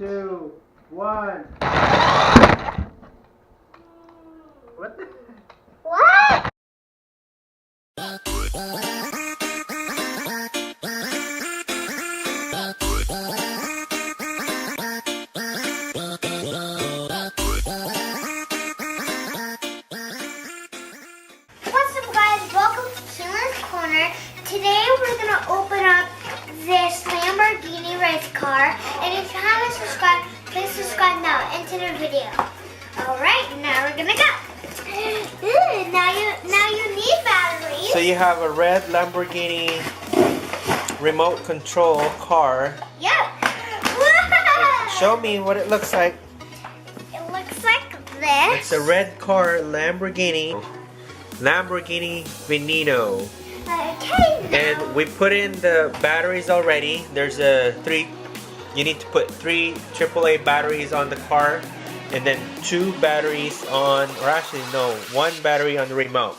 2, 1. What the? What? What's up, guys? Welcome to Keelan's Corner. Today we're gonna open up this Lamborghini race car, and if you haven't subscribed, please subscribe now. Into the video. All right, now we're gonna go. Now you need batteries. So you have a red Lamborghini remote control car. Yep. Show me what it looks like. It looks like this. It's a red car Lamborghini Veneno. Okay. And we put in the batteries already. There's you need to put 3 AAA batteries on the car, and then 2 batteries on, or actually no, 1 battery on the remote.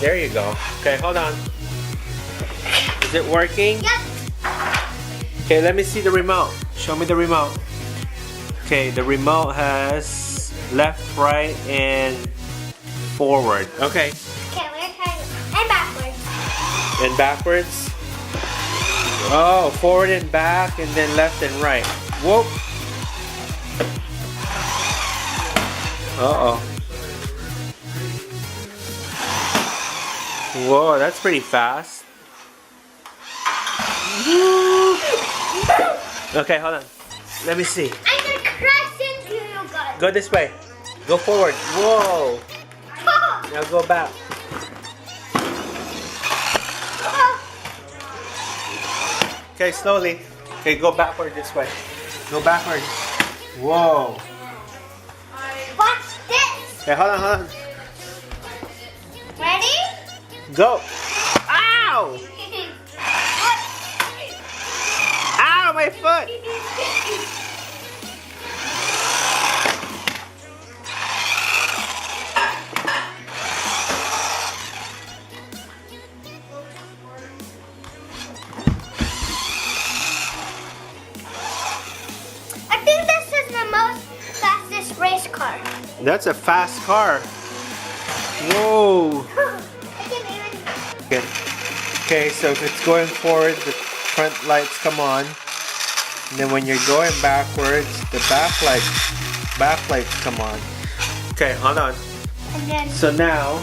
There you go. Okay, hold on. Is it working? Yep. Okay, let me see the remote. Show me the remote. Okay, the remote has left, right, and forward. Okay. Okay, we're trying and backwards. And backwards. Oh, forward and back, and then left and right. Whoop. Uh-oh. Whoa, that's pretty fast. Okay, hold on. Let me see. I'm gonna crash into you guys. Go this way. Go forward. Whoa. Now go back. Okay, slowly. Okay, go backward this way. Go backward. Whoa. Watch this. Okay, hold on. Ready? Go. Ow! Ow, my foot! I think this is the most fastest race car. That's a fast car. Whoa. I can even... Okay. Okay, so if it's going forward, the front lights come on. And then when you're going backwards, the back lights come on. Okay, hold on. And then... So now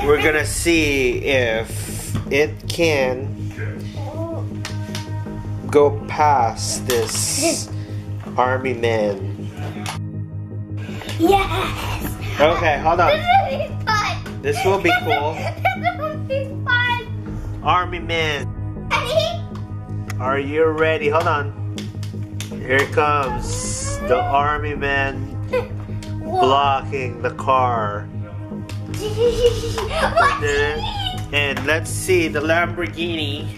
we're gonna see if it can go past this army man. Yes! Okay, hold on. This will be fun. This will be cool. This will be fun. Army man, Ready? are you ready? Hold on. Here comes the army man blocking the car. And let's see, the Lamborghini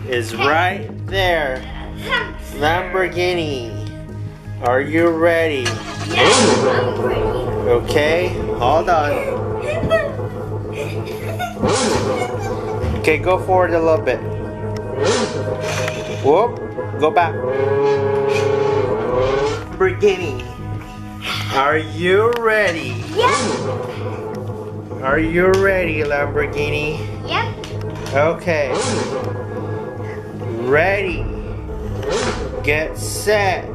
is right there. Lamborghini, are you ready? Okay, hold on. Okay, go forward a little bit. Whoop, go back. Lamborghini, are you ready? Yep. Are you ready, Lamborghini? Yep. Okay. Ready. Get set.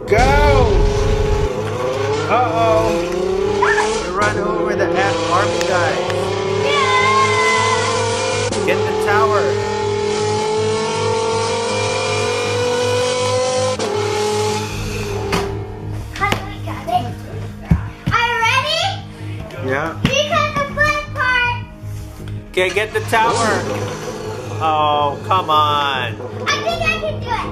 Go! Uh-oh. We run over the army guy. Get the tower. I got it. Are you ready? Yeah. Because the flip part. Okay, get the tower. Oh, come on. I think I can do it.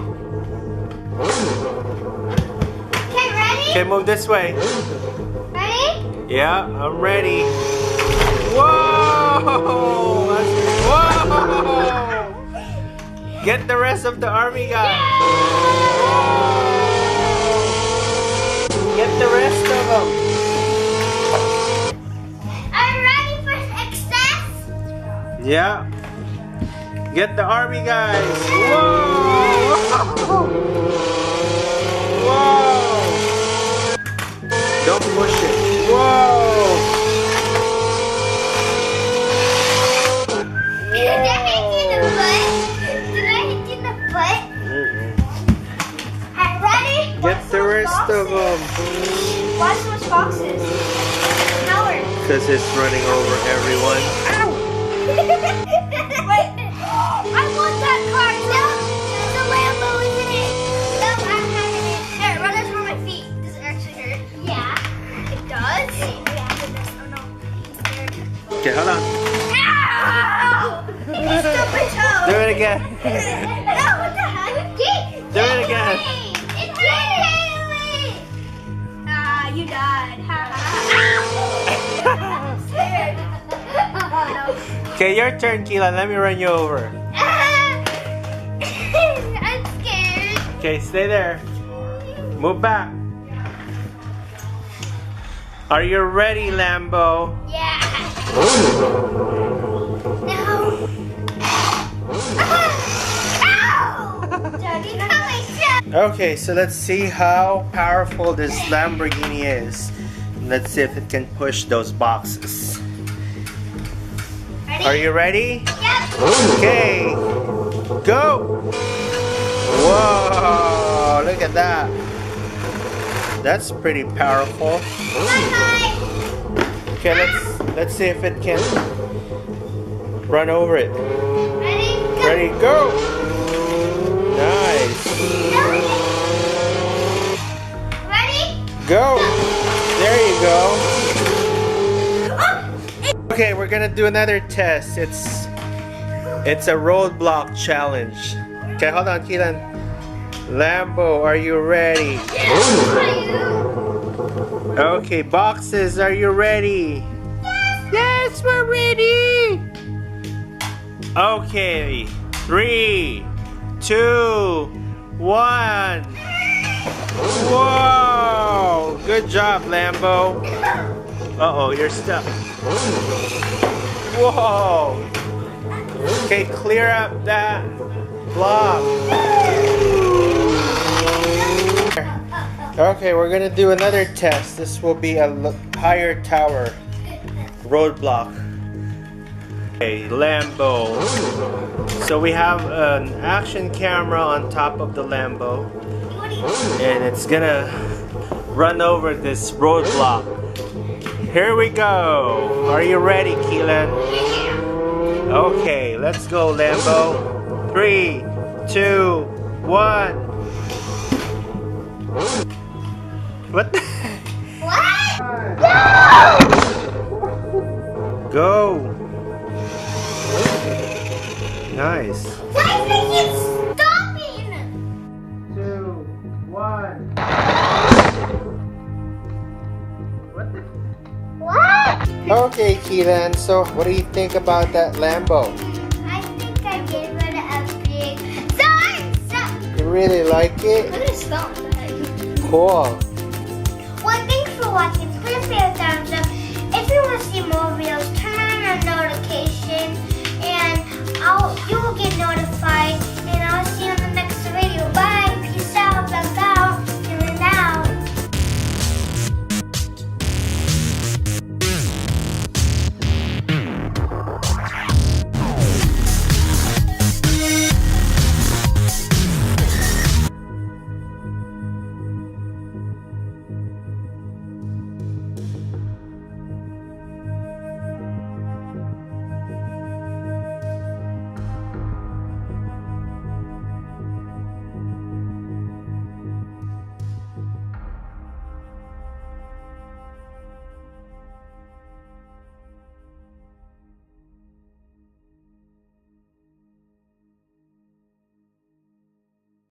Okay, ready? Okay, move this way. Ready? Yeah, I'm ready. Whoa! Whoa! Get the rest of the army guys. Get the rest of them. Are you ready for success? Yeah. Get the army guys. Whoa! Whoa! Don't push it. Whoa! Did I hit you in the butt? Did I hit you in the butt? Alright, ready? Get the rest of them. Why so much boxes? Howard. Because it's running over everyone. Wait. I want that car. No, there's a Lambo, isn't it? No, I'm having it. Here, run this for my feet. Does it actually hurt? Yeah. It does? Oh no. I'm scared. Okay, hold on. Ow! It stuck my toe. Do it again. No, what the heck? Do it again. It did it! Ah, you died. Ha ha ha. I'm scared. Okay, your turn, Keelan. Let me run you over. I'm scared. Okay, stay there. Move back. Are you ready, Lambo? Yeah. No. Ow! Daddy, not my shot. Okay, so let's see how powerful this Lamborghini is. Let's see if it can push those boxes. Ready? Are you ready? Yep. Okay, go! Whoa, look at that. That's pretty powerful. Bye-bye. Okay, let's see if it can run over it. Ready? Go. Ready, go! Nice. Ready? Go! There you go. Okay, we're gonna do another test. It's a roadblock challenge. Okay, hold on, Keelan. Lambo, are you ready? Okay, boxes, are you ready? Yes, we're ready. Okay, 3, 2, 1. Whoa! Good job, Lambo. Uh-oh, you're stuck. Whoa! Okay, clear up that block. Okay, we're gonna do another test. This will be a higher tower roadblock. Okay, Lambo. So we have an action camera on top of the Lambo, and it's gonna run over this roadblock. Here we go. Are you ready, Keelan? Okay, let's go, Lambo. 3, 2, 1. What? What? Go. Nice. Why is it keep stopping? 2, 1. What the? What? Okay, Keelan, so what do you think about that Lambo? I think I gave it a big thumbs up. You really like it? Look at his thumb. Cool. Well, thanks for watching. Please give a thumbs up. If you want to see more videos, turn on our notification